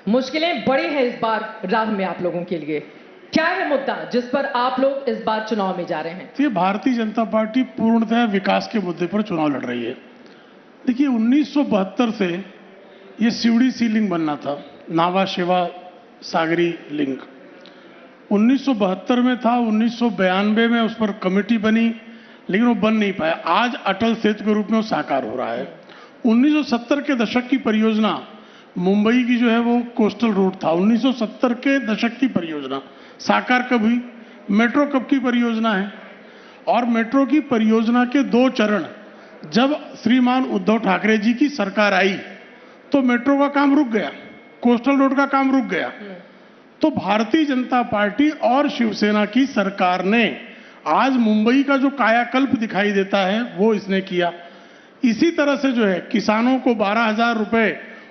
मुश्किलें बड़ी हैं इस बार राह में आप लोगों के लिए। क्या है मुद्दा जिस पर आप लोग इस बार चुनाव में जा रहे हैं? ये भारतीय जनता पार्टी पूर्णतः विकास के मुद्दे पर चुनाव लड़ रही है। देखिए 1972 से ये सिवड़ी सी लिंक बनना था, नावा शेवा सागरी लिंक 1972 में था। 1992 में उस पर कमेटी बनी, लेकिन वो बन नहीं पाया। आज अटल सेतु के रूप में वो साकार हो रहा है। 1970 के दशक की परियोजना मुंबई की जो है वो कोस्टल रोड था। 1970 के दशक की परियोजना साकार कब हुई? मेट्रो कब की परियोजना है? और मेट्रो की परियोजना के 2 चरण जब श्रीमान उद्धव ठाकरे जी की सरकार आई तो मेट्रो का काम रुक गया, कोस्टल रोड का काम रुक गया। तो भारतीय जनता पार्टी और शिवसेना की सरकार ने आज मुंबई का जो कायाकल्प दिखाई देता है वो इसने किया। इसी तरह से जो है किसानों को 12,000 रुपए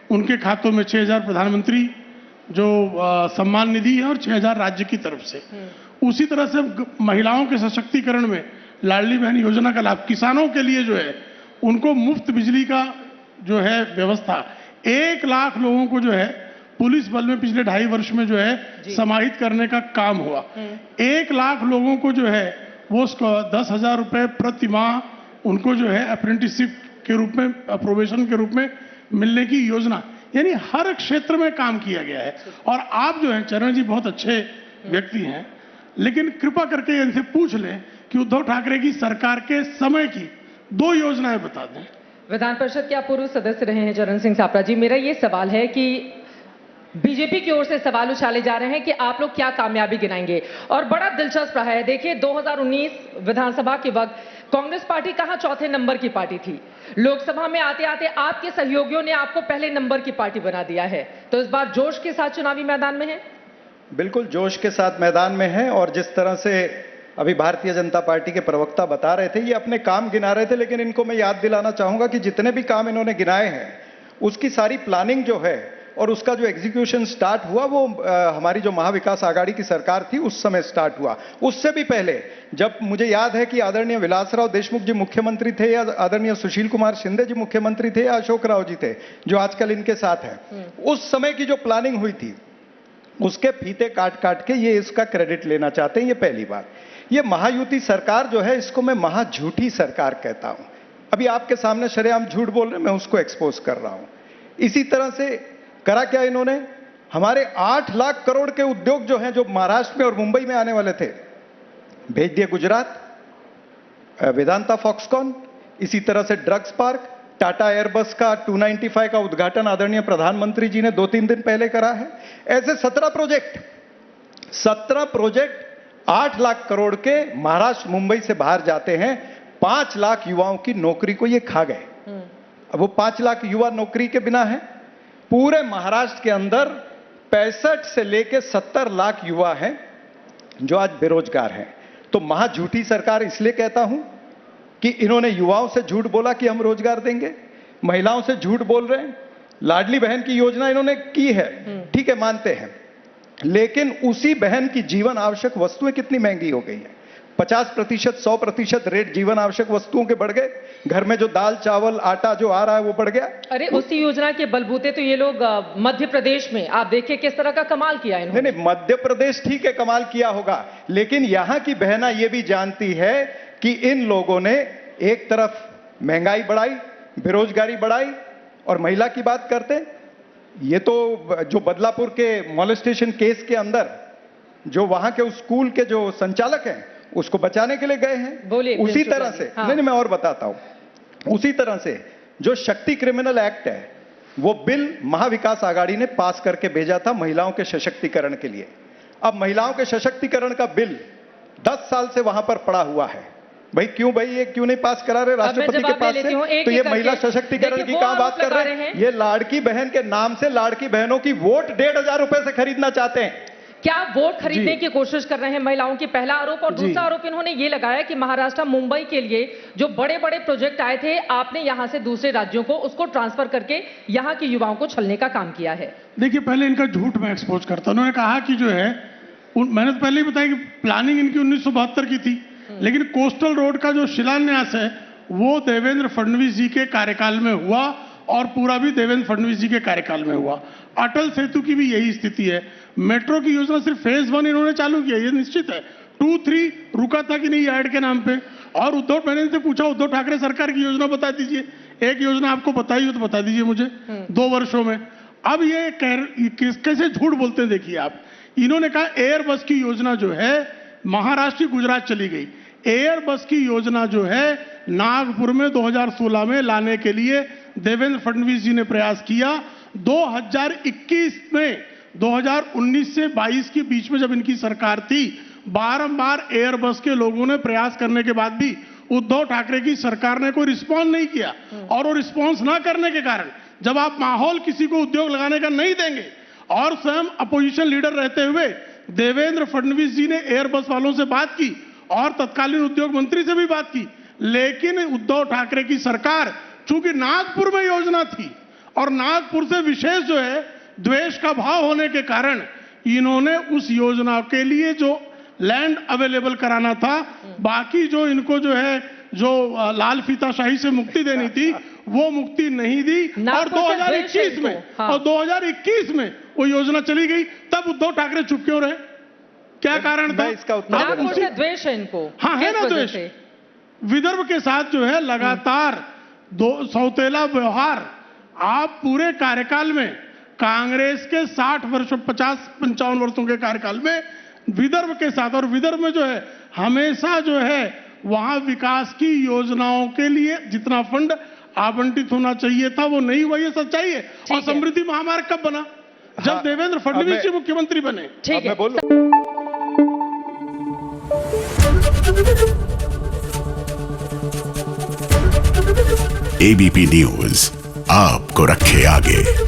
उनके खातों में, 6,000 प्रधानमंत्री जो सम्मान निधि है और 6,000 राज्य की तरफ से। उसी तरह से महिलाओं के सशक्तिकरण में लाडली बहन योजना का लाभ, किसानों के लिए जो है उनको मुफ्त बिजली का जो है व्यवस्था, 1 लाख लोगों को जो है पुलिस बल में पिछले 2.5 वर्ष में जो है समाहित करने का काम हुआ। 1 लाख लोगों को जो है वो 10,000 रुपए प्रति माह उनको जो है अप्रेंटिसशिप के रूप में, प्रोबेशन के रूप में मिलने की योजना, यानी हर क्षेत्र में काम किया गया है। और आप जो हैं चरण जी बहुत अच्छे व्यक्ति हैं, लेकिन कृपा करके इनसे पूछ लें कि उद्धव ठाकरे की सरकार के समय की 2 योजनाएं बता दें। विधान परिषद के आप पूर्व सदस्य रहे हैं चरण सिंह सापरा जी, मेरा ये सवाल है कि बीजेपी की ओर से सवाल उछाले जा रहे हैं कि आप लोग क्या कामयाबी गिनाएंगे, और बड़ा दिलचस्प रहा है। देखिए 2019 विधानसभा के वक्त कांग्रेस पार्टी कहां चौथे नंबर की पार्टी थी, लोकसभा में आते आते आपके सहयोगियों ने आपको पहले नंबर की पार्टी बना दिया है। तो इस बार जोश के साथ चुनावी मैदान में है? बिल्कुल जोश के साथ मैदान में है। और जिस तरह से अभी भारतीय जनता पार्टी के प्रवक्ता बता रहे थे, ये अपने काम गिना रहे थे, लेकिन इनको मैं याद दिलाना चाहूंगा कि जितने भी काम इन्होंने गिनाए हैं उसकी सारी प्लानिंग जो है और उसका जो एग्जीक्यूशन स्टार्ट हुआ वो हमारी जो महाविकास आघाड़ी की सरकार थी उस समय स्टार्ट हुआ। उससे भी पहले जब मुझे याद है कि आदरणीय विलासराव देशमुख जी मुख्यमंत्री थे, या आदरणीय सुशील कुमार शिंदे जी मुख्यमंत्री थे, या अशोक राव जी थे जो आजकल इनके साथ हैं, उस समय की जो प्लानिंग हुई थी उसके फीते काट काट के ये इसका क्रेडिट लेना चाहते हैं। ये पहली बात। ये महायुति सरकार जो है इसको मैं महाझूठी सरकार कहता हूं। अभी आपके सामने शरेआम झूठ बोल रहे, मैं उसको एक्सपोज कर रहा हूं। इसी तरह से करा क्या इन्होंने, हमारे 8 लाख करोड़ के उद्योग जो हैं, जो महाराष्ट्र में और मुंबई में आने वाले थे, भेज दिए गुजरात, वेदांता फॉक्सकॉन। इसी तरह से ड्रग्स पार्क, टाटा एयरबस का 295 का उद्घाटन आदरणीय प्रधानमंत्री जी ने 2-3 दिन पहले करा है। ऐसे 17 प्रोजेक्ट 8 लाख करोड़ के महाराष्ट्र मुंबई से बाहर जाते हैं। 5 लाख युवाओं की नौकरी को ये खा गए। अब वो 5 लाख युवा नौकरी के बिना है। पूरे महाराष्ट्र के अंदर 65 से लेकर 70 लाख युवा हैं जो आज बेरोजगार हैं। तो महाझूठी सरकार इसलिए कहता हूं कि इन्होंने युवाओं से झूठ बोला कि हम रोजगार देंगे, महिलाओं से झूठ बोल रहे हैं। लाडली बहन की योजना इन्होंने की है, ठीक है, मानते हैं, लेकिन उसी बहन की जीवन आवश्यक वस्तुएं कितनी महंगी हो गई है। 50%, 100% रेट जीवन आवश्यक वस्तुओं के बढ़ गए। घर में जो दाल चावल आटा जो आ रहा है वो बढ़ गया। अरे उसी योजना के बलबूते तो ये लोग मध्य प्रदेश में आप देखिए किस तरह का कमाल किया इन्होंने। नहीं, मध्य प्रदेश ठीक है कमाल किया होगा, लेकिन यहां की बहना ये भी जानती है कि इन लोगों ने एक तरफ महंगाई बढ़ाई, बेरोजगारी बढ़ाई, और महिला की बात करते, ये तो जो बदलापुर के मॉलेस्टेशन केस के अंदर जो वहां के उस स्कूल के जो संचालक हैं उसको बचाने के लिए गए हैं। उसी तरह से नहीं, मैं और बताता हूं। उसी तरह से जो शक्ति क्रिमिनल एक्ट है वो बिल महाविकास आघाड़ी ने पास करके भेजा था महिलाओं के सशक्तिकरण के लिए। अब महिलाओं के सशक्तिकरण का बिल 10 साल से वहां पर पड़ा हुआ है। भाई क्यों, भाई ये क्यों नहीं पास करा रहे राष्ट्रपति के पास से? तो ये महिला सशक्तिकरण की कहां बात कर रहे हैं? ये लाड़की बहन के नाम से लाड़की बहनों की वोट 1,500 रुपए से खरीदना चाहते हैं। क्या वोट खरीदने की कोशिश कर रहे हैं महिलाओं की, पहला आरोप। और दूसरा आरोप इन्होंने ये लगाया कि महाराष्ट्र मुंबई के लिए जो बड़े बड़े प्रोजेक्ट आए थे आपने यहां से दूसरे राज्यों को उसको ट्रांसफर करके यहां के युवाओं को छलने का काम किया है। देखिए पहले इनका झूठ मैं एक्सपोज करता हूं। उन्होंने कहा कि जो है मैंने तो पहले ही बताया कि प्लानिंग इनकी 1972 की थी, लेकिन कोस्टल रोड का जो शिलान्यास है वो देवेंद्र फडणवीस जी के कार्यकाल में हुआ और पूरा भी देवेंद्र फडणवीस जी के कार्यकाल में हुआ। अटल सेतु की भी यही स्थिति है। मेट्रो की योजना सिर्फ फेज 1 इन्होंने चालू किया, ये निश्चित है। 2, 3 रुका था कि नहीं ऐड के नाम पे। और मैंने इनसे पूछा, उद्धव ठाकरे सरकार की योजना बता दीजिए, एक योजना आपको बताई हो तो बता दीजिए मुझे 2 वर्षों में। अब ये कैसे झूठ बोलते हैं देखिए आप। इन्होंने कहा एयर बस की योजना जो है महाराष्ट्र गुजरात चली गई। एयर बस की योजना जो है नागपुर में 2016 में लाने के लिए देवेंद्र फडणवीस जी ने प्रयास किया। 2021 में 2019 से 22 के बीच में जब इनकी सरकार थी, बारंबार एयर बस के लोगों ने प्रयास करने के बाद भी उद्धव ठाकरे की सरकार ने कोई रिस्पॉन्स नहीं किया। और वो रिस्पॉन्स ना करने के कारण जब आप माहौल किसी को उद्योग लगाने का नहीं देंगे, और स्वयं अपोजिशन लीडर रहते हुए देवेंद्र फडणवीस जी ने एयर बस वालों से बात की और तत्कालीन उद्योग मंत्री से भी बात की, लेकिन उद्धव ठाकरे की सरकार चूंकि नागपुर में योजना थी और नागपुर से विशेष जो है द्वेष का भाव होने के कारण इन्होंने उस योजना के लिए जो लैंड अवेलेबल कराना था, बाकी जो इनको जो है जो लाल फीताशाही से मुक्ति देनी थी वो मुक्ति नहीं दी। और 2021 में और 2021 में वो योजना चली गई। तब उद्धव ठाकरे चुप क्यों रहे? क्या कारण था? इसका उत्तर नागपुर से द्वेष है इनको। हाँ, है ना द्वेष। विदर्भ के साथ जो है लगातार सौतेला व्यवहार। आप पूरे कार्यकाल में कांग्रेस के 60 वर्षों 50-55 वर्षों के कार्यकाल में विदर्भ के साथ, और विदर्भ में जो है हमेशा जो है वहां विकास की योजनाओं के लिए जितना फंड आवंटित होना चाहिए था वो नहीं हुआ, ये सच्चाई है। और समृद्धि महामार्ग कब बना? जब देवेंद्र फडणवीस जी मुख्यमंत्री बने। ठीक है, एबीपी न्यूज आपको रखे आगे।